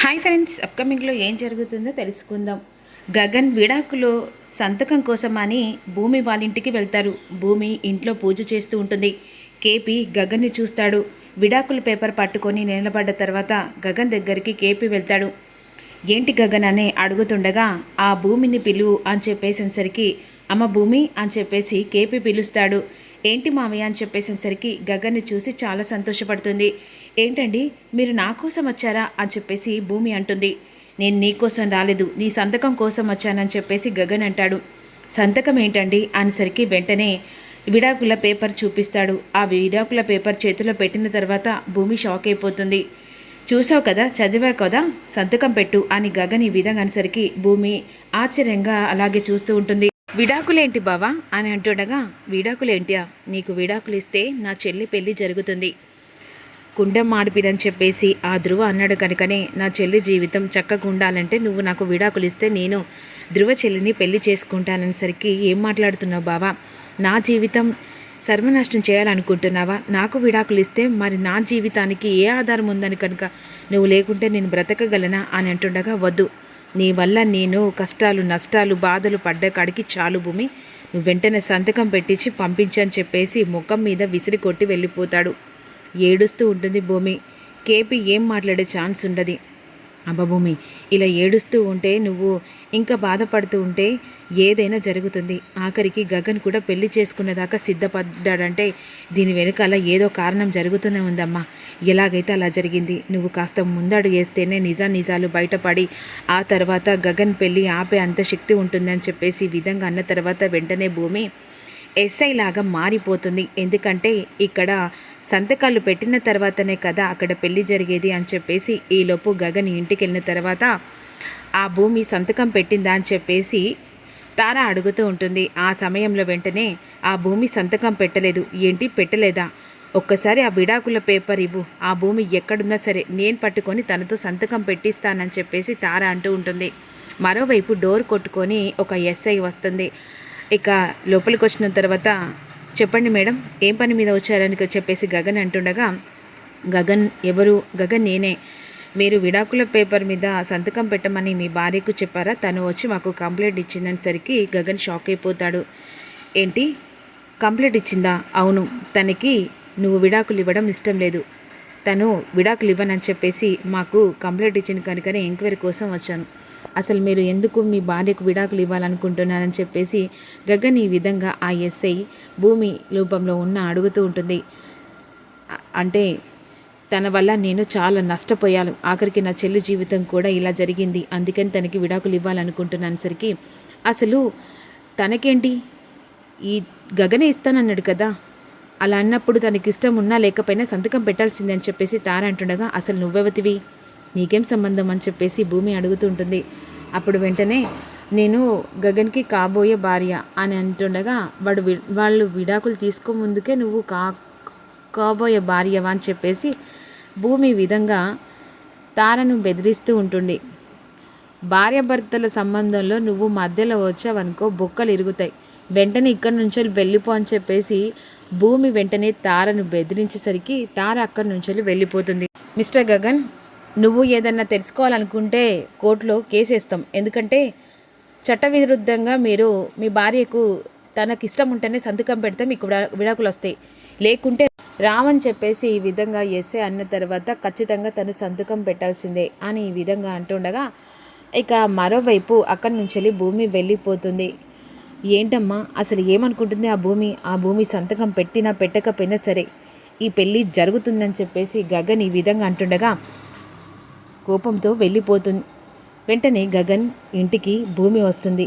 Hi friends, అప్కమింగ్లో ఏం జరుగుతుందో తెలుసుకుందాం. గగన్ విడాకులో సంతకం కోసమని భూమి వాళ్ళ ఇంటికి వెళ్తారు. భూమి ఇంట్లో పూజ చేస్తూ ఉంటుంది. కేపీ గగన్ని చూస్తాడు. విడాకుల పేపర్ పట్టుకొని నిలబడ్డ తర్వాత గగన్ దగ్గరికి కేపీ వెళ్తాడు. ఏంటి గగన్ అని అడుగుతుండగా ఆ భూమిని పిలువు అని చెప్పేసేసరికి అమ్మ భూమి అని చెప్పేసి కేపీ పిలుస్తాడు. ఏంటి మావయ్య అని చెప్పేసేసరికి గగన్ని చూసి చాలా సంతోషపడుతుంది. ఏంటండి మీరు నా కోసం వచ్చారా అని చెప్పేసి భూమి అంటుంది. నేను నీ కోసం రాలేదు, నీ సంతకం కోసం వచ్చానని చెప్పేసి గగన్ అంటాడు. సంతకం ఏంటండి అనేసరికి వెంటనే విడాకుల పేపర్ చూపిస్తాడు. ఆ విడాకుల పేపర్ చేతిలో పెట్టిన తర్వాత భూమి షాక్ అయిపోతుంది. చూసావు కదా, చదివావు కదా, సంతకం పెట్టు అని గగన్ ఈ విధంగా అనేసరికి భూమి ఆశ్చర్యంగా అలాగే చూస్తూ ఉంటుంది. విడాకులేంటి బావా అని అంటుండగా, విడాకులేంటియా, నీకు విడాకులు ఇస్తే నా చెల్లి పెళ్ళి జరుగుతుంది, కుండం మాడిపిడని చెప్పేసి ఆ ధ్రువ అన్నాడు కనుకనే నా చెల్లి జీవితం చక్కగా ఉండాలంటే నువ్వు నాకు విడాకులు ఇస్తే నేను ధ్రువ చెల్లిని పెళ్లి చేసుకుంటాననేసరికి ఏం మాట్లాడుతున్నావు బావా, నా జీవితం సర్వనాశనం చేయాలనుకుంటున్నావా, నాకు విడాకులు ఇస్తే మరి నా జీవితానికి ఏ ఆధారం ఉందని కనుక నువ్వు లేకుంటే నేను బ్రతకగలనా అని అంటుండగా, వద్దు, నీ వల్ల నేను కష్టాలు నష్టాలు బాధలు పడ్డ కాడికి చాలు భూమి, నువ్వు వెంటనే సంతకం పెట్టించి పంపించని చెప్పేసి ముఖం మీద విసిరి కొట్టి వెళ్ళిపోతాడు. ఏడుస్తూ ఉంటుంది భూమి. కేపీ ఏం మాట్లాడే ఛాన్స్ ఉండదు. అబ్బా భూమి, ఇలా ఏడుస్తూ ఉంటే నువ్వు ఇంకా బాధపడుతూ ఉంటే ఏదైనా జరుగుతుంది. ఆఖరికి గగన్ కూడా పెళ్లి చేసుకునేదాకా సిద్ధపడ్డాడంటే దీని వెనుకాల ఏదో కారణం జరుగుతూనే ఉందమ్మా. ఎలాగైతే అలా జరిగింది. నువ్వు కాస్త ముందడు వేస్తేనే నిజాలు బయటపడి ఆ తర్వాత గగన్ పెళ్ళి ఆపే అంత శక్తి ఉంటుందని చెప్పేసి ఈ విధంగా అన్న తర్వాత వెంటనే భూమి ఎస్ఐ లాగా మారిపోతుంది. ఎందుకంటే ఇక్కడ సంతకాలు పెట్టిన తర్వాతనే కదా అక్కడ పెళ్లి జరిగేది అని చెప్పేసి ఈలోపు గగన్ ఇంటికి వెళ్ళిన తర్వాత ఆ భూమి సంతకం పెట్టిందా అని చెప్పేసి తార అడుగుతూ ఉంటుంది. ఆ సమయంలో వెంటనే ఆ భూమి సంతకం పెట్టలేదు. ఏంటి పెట్టలేదా, ఒక్కసారి ఆ విడాకుల పేపర్ ఇవ్వు, ఆ భూమి ఎక్కడున్నా సరే నేను పట్టుకొని తనతో సంతకం పెట్టిస్తానని చెప్పేసి తార అంటూ ఉంటుంది. మరోవైపు డోర్ కొట్టుకొని ఒక ఎస్ఐ వస్తుంది. ఇక లోపలికి వచ్చిన తర్వాత చెప్పండి మేడం, ఏం పని మీద వచ్చారని చెప్పేసి గగన్ అంటుండగా, గగన్ ఎవరు, గగన్ నేనే, మీరు విడాకుల పేపర్ మీద సంతకం పెట్టమని మీ భార్యకు చెప్పారా, తను వచ్చి మాకు కంప్లైంట్ ఇచ్చిందనేసరికి గగన్ షాక్ అయిపోతాడు. ఏంటి కంప్లైంట్ ఇచ్చిందా, అవును, తనకి నువ్వు విడాకులు ఇవ్వడం ఇష్టం లేదు, తను విడాకులు ఇవ్వనని చెప్పేసి మాకు కంప్లైంట్ ఇచ్చింది కనుకనే ఎంక్వైరీ కోసం వచ్చాను, అసలు మీరు ఎందుకు మీ భార్యకు విడాకులు ఇవ్వాలనుకుంటున్నారని చెప్పేసి గగన్ ఈ విధంగా ఆ ఎస్ఐ భూమి రూపంలో ఉన్న అడుగుతూ ఉంటుంది. అంటే తన వల్ల నేను చాలా నష్టపోయాను, ఆఖరికి నా చెల్లి జీవితం కూడా ఇలా జరిగింది, అందుకని తనకి విడాకులు ఇవ్వాలనుకుంటున్నాను. అసలు తనకేంటి, ఈ గగనే ఇస్తానన్నాడు కదా, అలా అన్నప్పుడు తనకి ఇష్టం ఉన్నా లేకపోయినా సంతకం పెట్టాల్సిందే అని చెప్పేసి తార అంటుండగా, అసలు నువ్వెవతివి, నీకేం సంబంధం అని చెప్పేసి భూమి అడుగుతుంటుంది. అప్పుడు వెంటనే నేను గగన్కి కాబోయే భార్య అని అంటుండగా, వాళ్ళు విడాకులు తీసుకో ముందుకే నువ్వు కాబోయే భార్యవా అని చెప్పేసి భూమి విధంగా తారను బెదిరిస్తూ ఉంటుంది. భార్యాభర్తల సంబంధంలో నువ్వు మధ్యలో వచ్చావనుకో బొక్కలు ఇరుగుతాయి, వెంటనే ఇక్కడి నుంచి వెళ్ళిపో అని చెప్పేసి భూమి వెంటనే తారను బెదిరించేసరికి తార అక్కడి నుంచి వెళ్ళిపోతుంది. మిస్టర్ గగన్, నువ్వు ఏదన్నా తెలుసుకోవాలనుకుంటే కోర్టులో కేసేస్తాం, ఎందుకంటే చట్టవిరుద్ధంగా మీరు మీ భార్యకు తనకి ఇష్టం ఉంటేనే సంతకం పెడితే మీకు విడాకులు వస్తాయి, లేకుంటే రావని చెప్పేసి ఈ విధంగా ఎస్ఏ అన్న తర్వాత ఖచ్చితంగా తను సంతకం పెట్టాల్సిందే అని ఈ విధంగా అంటుండగా, ఇక మరోవైపు అక్కడి నుంచి భూమి వెళ్ళిపోతుంది. ఏంటమ్మా అసలు ఏమనుకుంటుంది ఆ భూమి సంతకం పెట్టినా పెట్టకపోయినా సరే ఈ పెళ్ళి జరుగుతుందని చెప్పేసి గగన్ ఈ విధంగా అంటుండగా కోపంతో వెళ్ళిపోతుంది. వెంటనే గగన్ ఇంటికి భూమి వస్తుంది.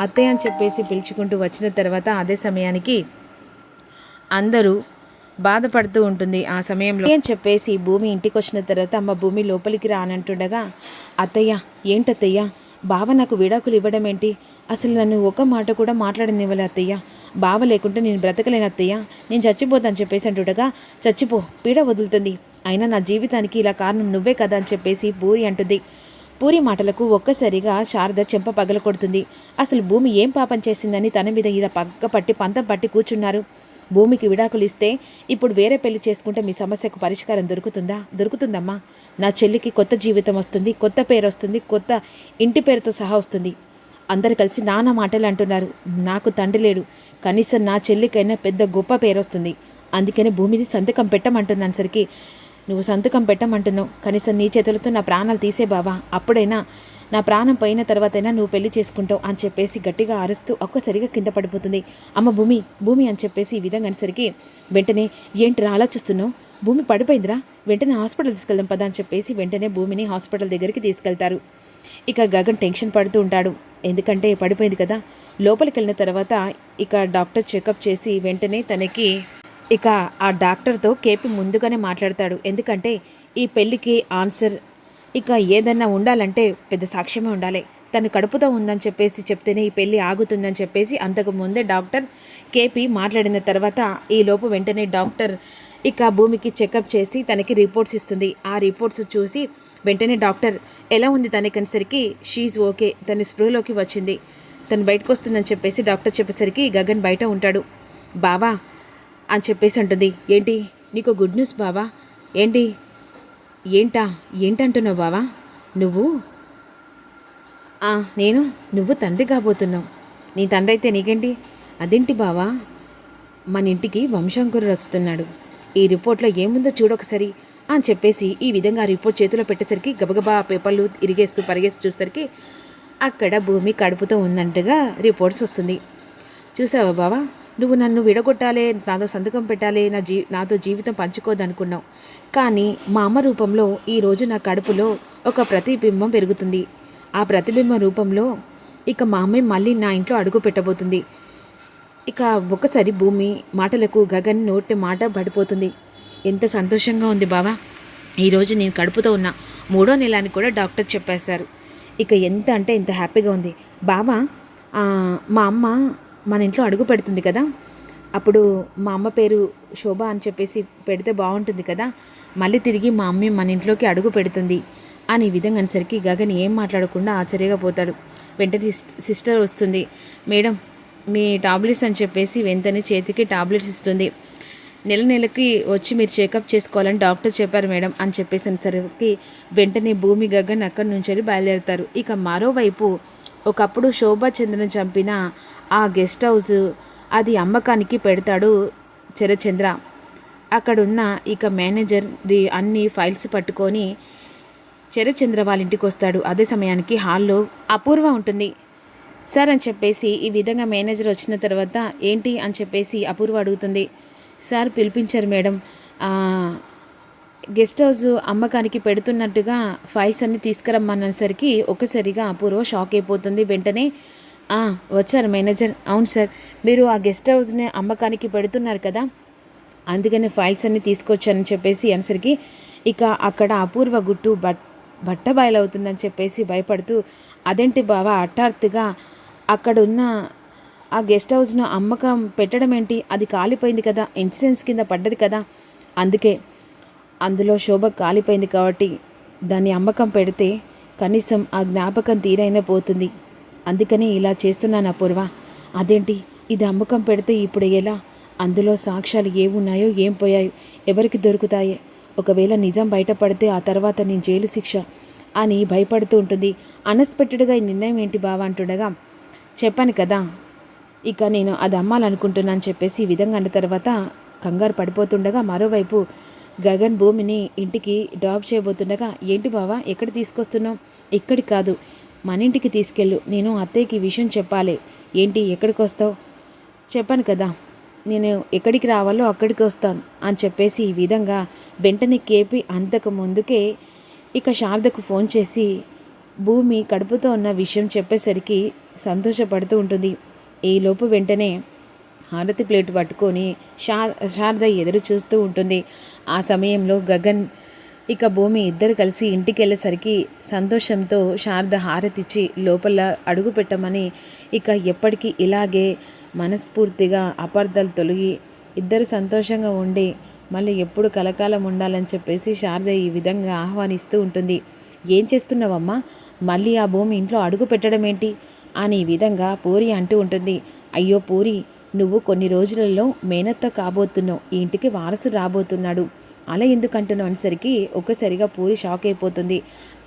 అత్తయ్య అని చెప్పేసి పిలుచుకుంటూ వచ్చిన తర్వాత అదే సమయానికి అందరూ బాధపడుతూ ఉంటుంది. ఆ సమయంలో అని చెప్పేసి భూమి ఇంటికి వచ్చిన తర్వాత అమ్మ భూమి లోపలికి రానంటుండగా, అత్తయ్య ఏంటత్తయ్య, బావ నాకు విడాకులు ఇవ్వడం ఏంటి, అసలు నన్ను ఒక మాట కూడా మాట్లాడనివ్వలే అత్తయ్య, బావ లేకుంటే నేను బ్రతకలేను అత్తయ్య, నేను చచ్చిపోతాను చెప్పేసి అంటుండగా, చచ్చిపో, పీడ వదులుతుంది, అయినా నా జీవితానికి ఇలా కారణం నువ్వే కదా అని చెప్పేసి పూరి అంటుంది. పూరి మాటలకు ఒక్కసారిగా శారద చెంప పగల కొడుతుంది. అసలు భూమి ఏం పాపం చేసిందని తన మీద ఇలా పగ్గ పట్టి పంతం పట్టి కూర్చున్నారు. భూమికి విడాకులు ఇస్తే ఇప్పుడు వేరే పెళ్లి చేసుకుంటే మీ సమస్యకు పరిష్కారం దొరుకుతుందమ్మా. నా చెల్లికి కొత్త జీవితం వస్తుంది, కొత్త పేరు వస్తుంది, కొత్త ఇంటి పేరుతో సహా వస్తుంది. అందరు కలిసి నానా మాటలు అంటున్నారు. నాకు తండ్రి లేడు, కనీసం నా చెల్లికైనా పెద్ద గొప్ప పేరు వస్తుంది. అందుకని భూమిని సంతకం పెట్టమంటున్నాను. సరికి నువ్వు సంతకం పెట్టమంటున్నావు, కనీసం నీ చేతులతో నా ప్రాణాలు తీసే బావా, అప్పుడైనా నా ప్రాణం పోయిన తర్వాతైనా నువ్వు పెళ్లి చేసుకుంటావు అని చెప్పేసి గట్టిగా అరుస్తూ ఒక్కసారిగా కింద పడిపోతుంది. అమ్మ భూమి భూమి అని చెప్పేసి ఈ విధంగా అనేసరికి వెంటనే ఏంటి అలా చూస్తున్నావు, భూమి పడిపోయిందిరా, వెంటనే హాస్పిటల్ తీసుకెళ్దాం పదా అని చెప్పేసి వెంటనే భూమిని హాస్పిటల్ దగ్గరికి తీసుకెళ్తారు. ఇక గగన్ టెన్షన్ పడుతూ ఉంటాడు, ఎందుకంటే పడిపోయింది కదా. లోపలికి వెళ్ళిన తర్వాత ఇక డాక్టర్ చెకప్ చేసి వెంటనే తనకి ఇక ఆ డాక్టర్తో కేపీ ముందుగానే మాట్లాడతాడు. ఎందుకంటే ఈ పెళ్ళికి ఆన్సర్ ఇక ఏదన్నా ఉండాలంటే పెద్ద సాక్ష్యమే ఉండాలి. తను కడుపుతో ఉందని చెప్పేసి చెప్తేనే ఈ పెళ్ళి ఆగుతుందని చెప్పేసి అంతకు ముందే డాక్టర్ కేపీ మాట్లాడిన తర్వాత ఈలోపు వెంటనే డాక్టర్ ఇక భూమికి చెకప్ చేసి తనకి రిపోర్ట్స్ ఇస్తుంది. ఆ రిపోర్ట్స్ చూసి వెంటనే డాక్టర్ ఎలా ఉంది తనకనేసరికి షీజ్ ఓకే, తన స్పృహలోకి వచ్చింది, తను బయటకు వస్తుందని చెప్పేసి డాక్టర్ చెప్పేసరికి గగన్ బయట ఉంటాడు. బావా అని చెప్పేసి అంటుంది. ఏంటి నీకు గుడ్ న్యూస్ బావా, ఏంటంటున్నావు బావా నువ్వు? నువ్వు తండ్రి కాబోతున్నావు. నీ తండ్రి అయితే నీకేంటి? అదేంటి బావా, మన ఇంటికి వంశంకరుడు వస్తున్నాడు, ఈ రిపోర్ట్లో ఏముందో చూడొకసారి అని చెప్పేసి ఈ విధంగా రిపోర్ట్ చేతిలో పెట్టేసరికి గబగబా పేపర్లు పరిగేస్తూ చూసరికి అక్కడ భూమి కడుపుతో ఉందంటగా రిపోర్ట్స్ వస్తుంది. చూసావా బావా, నువ్వు నన్ను విడగొట్టాలే, నాతో సంతకం పెట్టాలి, నాతో జీవితం పంచుకోదనుకున్నావు, కానీ మా అమ్మ రూపంలో ఈరోజు నా కడుపులో ఒక ప్రతిబింబం పెరుగుతుంది. ఆ ప్రతిబింబం రూపంలో ఇక మా అమ్మాయి మళ్ళీ నా ఇంట్లో అడుగు పెట్టబోతుంది. ఇక ఒక్కసారి భూమి మాటలకు గగన్ నోటి మాట పడిపోతుంది. ఎంత సంతోషంగా ఉంది బావా, ఈరోజు నేను కడుపుతో ఉన్న 3వ నెల అని కూడా డాక్టర్ చెప్పేశారు. ఇక ఎంత అంటే ఎంత హ్యాపీగా ఉంది బావా. మా అమ్మ మన ఇంట్లో అడుగు పెడుతుంది కదా, అప్పుడు మా అమ్మ పేరు శోభ అని చెప్పేసి పెడితే బాగుంటుంది కదా, మళ్ళీ తిరిగి మా అమ్మ మన ఇంట్లోకి అడుగు పెడుతుంది అని ఈ విధంగా అనేసరికి గగన్ ఏం మాట్లాడకుండా ఆశ్చర్యగా పోతాడు. వెంటనే సిస్టర్ వస్తుంది. మేడం మీ టాబ్లెట్స్ అని చెప్పేసి వెంటనే చేతికి టాబ్లెట్స్ ఇస్తుంది. నెలకి వచ్చి మీరు చెకప్ చేసుకోవాలని డాక్టర్ చెప్పారు మేడం అని చెప్పేసి అనేసరికి వెంటనే భూమి గగన్ అక్కడి నుంచి బయలుదేరుతారు. ఇక మరోవైపు ఒకప్పుడు శోభాచంద్రను చంపిన ఆ గెస్ట్ హౌస్ అది అమ్మకానికి పెడతాడు చరచంద్ర. అక్కడున్న ఇక మేనేజర్ అన్ని ఫైల్స్ పట్టుకొని చరచంద్ర వాళ్ళ ఇంటికి వస్తాడు. అదే సమయానికి హాల్లో అపూర్వ ఉంటుంది. సార్ అని చెప్పేసి ఈ విధంగా మేనేజర్ వచ్చిన తర్వాత ఏంటి అని చెప్పేసి అపూర్వ అడుగుతుంది. సార్ పిలిపించారు మేడం, గెస్ట్ హౌస్ అమ్మకానికి పెడుతున్నట్టుగా ఫైల్స్ అన్నీ తీసుకురమ్మనేసరికి ఒక్కసారిగా అపూర్వ షాక్ అయిపోతుంది. వెంటనే వచ్చారు మేనేజర్. అవును సార్, మీరు ఆ గెస్ట్ హౌస్ని అమ్మకానికి పెడుతున్నారు కదా, అందుకని ఫైల్స్ అన్నీ తీసుకొచ్చానని చెప్పేసి అనేసరికి ఇక అక్కడ అపూర్వ గుట్టు బట్ట బయలవుతుందని చెప్పేసి భయపడుతూ అదేంటి బావా హఠాత్తుగా అక్కడున్న ఆ గెస్ట్ హౌస్ను అమ్మకం పెట్టడం ఏంటి, అది కాలిపోయింది కదా, ఇన్సూరెన్స్ కింద పడ్డది కదా, అందులో శోభ కాలిపోయింది కాబట్టి దాన్ని అమ్మకం పెడితే కనీసం ఆ జ్ఞాపకం తీరైనా పోతుంది, అందుకని ఇలా చేస్తున్నాను అపూర్వ. అదేంటి ఇది అమ్మకం పెడితే ఇప్పుడు ఎలా, అందులో సాక్ష్యాలు ఏమున్నాయో ఏం పోయాయో ఎవరికి దొరుకుతాయో, ఒకవేళ నిజం బయటపడితే ఆ తర్వాత నేను జైలు శిక్ష అని భయపడుతూ ఉంటుంది. అన్ఎక్స్పెక్టెడ్గా ఈ నిర్ణయం ఏంటి బావా అంటుండగా చెప్పాను కదా ఇక నేను అది అమ్మాలనుకుంటున్నాను చెప్పేసి ఈ విధంగా అన్న తర్వాత కంగారు పడిపోతుండగా మరోవైపు గగన్ భూమిని ఇంటికి డ్రాప్ చేయబోతుండగా ఏంటి బావా ఎక్కడ తీసుకొస్తున్నావు? ఇక్కడికి కాదు మన ఇంటికి తీసుకెళ్ళు, నేను అత్తయ్యకి విషయం చెప్పాలి. ఏంటి ఎక్కడికి వస్తావు? చెప్పాను కదా నేను ఎక్కడికి రావాలో అక్కడికి వస్తాను అని చెప్పేసి ఈ విధంగా వెంటనే కేపీ అంతకు ముందుకే ఇక శారదకు ఫోన్ చేసి భూమి కడుపుతో ఉన్న విషయం చెప్పేసరికి సంతోషపడుతూ ఉంటుంది. ఈలోపు వెంటనే హారతి ప్లేట్ పట్టుకొని శారద ఎదురు చూస్తూ ఉంటుంది. ఆ సమయంలో గగన్ ఇక భూమి ఇద్దరు కలిసి ఇంటికి వెళ్ళేసరికి సంతోషంతో శారద హారతిచ్చి లోపల అడుగు పెట్టమని ఇక ఎప్పటికీ ఇలాగే మనస్ఫూర్తిగా అపార్థాలు తొలగి ఇద్దరు సంతోషంగా ఉండి మళ్ళీ ఎప్పుడు కలకాలం ఉండాలని చెప్పేసి శారద ఈ విధంగా ఆహ్వానిస్తూ ఉంటుంది. ఏం చేస్తున్నావమ్మా, మళ్ళీ ఆ భూమి ఇంట్లో అడుగు పెట్టడం ఏంటి అని ఈ విధంగా పూరి అంటూ ఉంటుంది. అయ్యో పూరి, నువ్వు కొన్ని రోజులలో మేనత్త కాబోతున్నావు, ఈ ఇంటికి వారసు రాబోతున్నాడు, అలా ఎందుకంటున్నావు అనేసరికి ఒక్కసారిగా పూరి షాక్ అయిపోతుంది.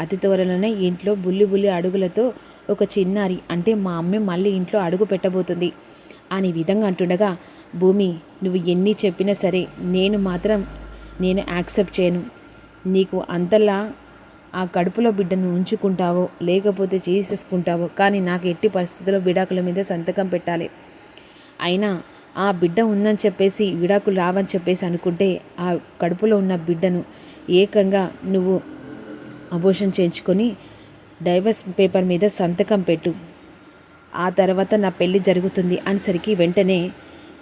అతి త్వరలోనే ఇంట్లో బుల్లి బుల్లి అడుగులతో ఒక చిన్నారి అంటే మా అమ్మ మళ్ళీ ఇంట్లో అడుగు పెట్టబోతుంది అని విధంగా అంటుండగా, భూమి నువ్వు ఎన్ని చెప్పినా సరే నేను యాక్సెప్ట్ చేయను. నీకు అంతలా ఆ కడుపులో బిడ్డను ఉంచుకుంటావో లేకపోతే చేసేసుకుంటావో, కానీ నాకు ఎట్టి పరిస్థితుల్లో విడాకుల మీద సంతకం పెట్టాలి. అయినా ఆ బిడ్డ ఉందని చెప్పేసి విడాకులు రావని చెప్పేసి అనుకుంటే ఆ కడుపులో ఉన్న బిడ్డను ఏకంగా నువ్వు అబోషన్ చేయించుకొని డైవర్స్ పేపర్ మీద సంతకం పెట్టు, ఆ తర్వాత నా పెళ్ళి జరుగుతుంది అనేసరికి వెంటనే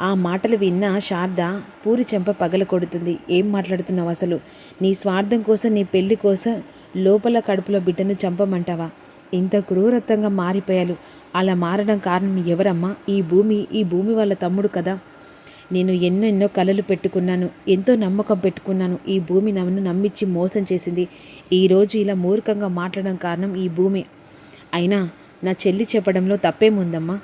ఆ మాటలు విన్న శారద పూరి చెంప పగల కొడుతుంది. ఏం మాట్లాడుతున్నావు అసలు? నీ స్వార్థం కోసం, నీ పెళ్లి కోసం లోపల కడుపులో బిడ్డను చంపమంటావా? ఇంత క్రూరత్వంగా మారిపోయాలు. అలా మారడం కారణం ఎవరమ్మా? ఈ భూమి వాళ్ళ తమ్ముడు కదా. నేను ఎన్నెన్నో కలలు పెట్టుకున్నాను, ఎంతో నమ్మకం పెట్టుకున్నాను. ఈ భూమి నన్ను నమ్మించి మోసం చేసింది. ఈరోజు ఇలా మూర్ఖంగా మాట్లాడడం కారణం ఈ భూమి. అయినా నా చెల్లి చెప్పడంలో తప్పేముందమ్మా?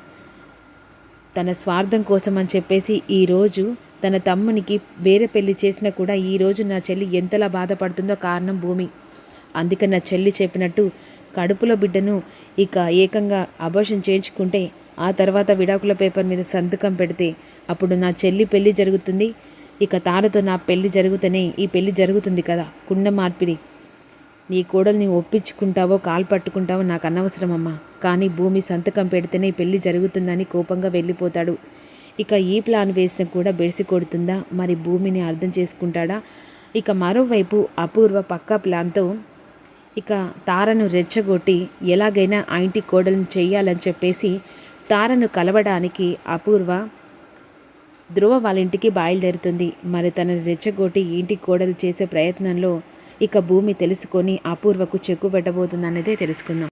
తన స్వార్థం కోసం అని చెప్పేసి ఈరోజు తన తమ్మునికి వేరే పెళ్లి చేసినా కూడా ఈరోజు నా చెల్లి ఎంతలా బాధపడుతుందో కారణం భూమి. అందుకే నా చెల్లి చెప్పినట్టు కడుపులో బిడ్డను ఇక ఏకంగా అబార్షన్ చేయించుకుంటే ఆ తర్వాత విడాకుల పేపర్ మీద సంతకం పెడితే అప్పుడు నా చెల్లి పెళ్లి జరుగుతుంది. ఇక తారతో నా పెళ్లి జరుగుతూనే ఈ పెళ్లి జరుగుతుంది కదా. కుండ మార్పిడి. నీ కోడల్ని ఒప్పించుకుంటావో కాలు పట్టుకుంటావో నాకు అనవసరమమ్మా, కానీ భూమి సంతకం పెడితేనే పెళ్లి జరుగుతుందని కోపంగా వెళ్ళిపోతాడు. ఇక ఈ ప్లాన్ వేసిన కూడా బెడిసి కొడుతుందా మరి? భూమిని అర్థం చేసుకుంటాడా? ఇక మరోవైపు అపూర్వ పక్కా ప్లాన్తో ఇక తారను రెచ్చగొట్టి ఎలాగైనా ఆ ఇంటి కోడలను చెయ్యాలని చెప్పేసి తారను కలవడానికి అపూర్వ ధ్రువ వాళ్ళ ఇంటికి బయలుదేరుతుంది. మరి తనని రెచ్చగొట్టి ఇంటి కోడలు చేసే ప్రయత్నంలో ఇక భూమి తెలుసుకొని అపూర్వకు చెక్కు పెట్టబోతుందన్నదే తెలుసుకుందాం.